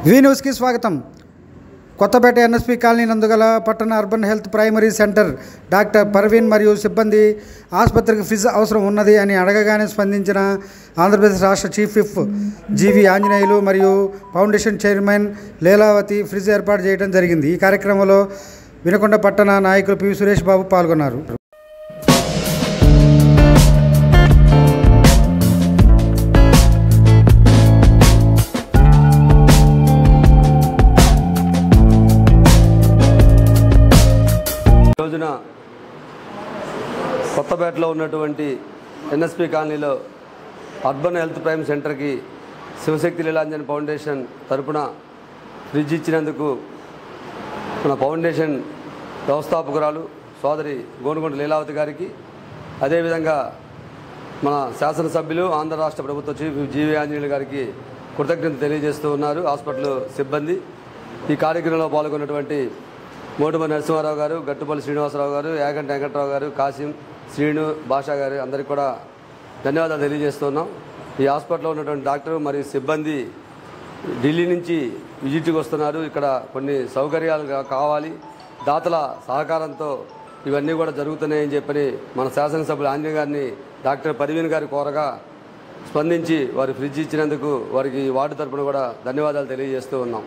వి న్యూస్కి స్వాగతం. Kothapeta NSP colony నందుగల పట్టణ urban health primary centre doctor Parveen మరియు సిబ్బంది ఆసుపత్రికి ఫ్రిడ్జ్ అవసరం ఉన్నది అని అడగగానే స్పందించిన ఆంధ్రప్రదేశ్ రాష్ట్ర చీఫ్ విప్ జీవి ఆంజనేయులు మరియు ఫౌండేషన్ చైర్మన్ లీలావతి ఫ్రిడ్జ్ ఏర్పాటు చేయడం జరిగింది. ఈ కార్యక్రమంలో వినకొండ పట్టణ నాయకులు పి సురేష్ బాబు పాల్గొన్నారు. రోజున కొత్తపేటలో ఉన్నటువంటి ఎన్ఎస్పి కాలనీలో అర్బన్ హెల్త్ ప్రైమ్ సెంటర్కి శివశక్తి లీలాంజన్ ఫౌండేషన్ తరపున ఫ్రిడ్జ్ ఇచ్చినందుకు మన ఫౌండేషన్ వ్యవస్థాపకురాలు సోదరి గోనుగొండ లీలావతి గారికి, అదేవిధంగా మన శాసనసభ్యులు ఆంధ్ర రాష్ట్ర ప్రభుత్వ చీఫ్ జీవి ఆంజనేయులు గారికి కృతజ్ఞత తెలియజేస్తూ ఉన్నారు హాస్పిటల్ సిబ్బంది. ఈ కార్యక్రమంలో పాల్గొన్నటువంటి మోటుమరి నరసింహారావు గారు, గట్టుపల్లి శ్రీనివాసరావు గారు, యాగంటి వెంకట్రావు గారు, కాసిం, శ్రీను, భాషా గారు అందరికీ కూడా ధన్యవాదాలు తెలియజేస్తున్నాం. ఈ హాస్పిటల్లో ఉన్నటువంటి డాక్టర్ మరియు సిబ్బంది ఢిల్లీ నుంచి విజిట్కి వస్తున్నారు. ఇక్కడ కొన్ని సౌకర్యాలు కావాలి, దాతల సహకారంతో ఇవన్నీ కూడా జరుగుతున్నాయని చెప్పని మన శాసనసభ్యులు ఆంజనేయ గారిని డాక్టర్ పర్వీన్ గారి కోరగా స్పందించి వారు ఫ్రిడ్జ్ ఇచ్చినందుకు వారికి వార్డు తరపున కూడా ధన్యవాదాలు తెలియజేస్తూ ఉన్నాం.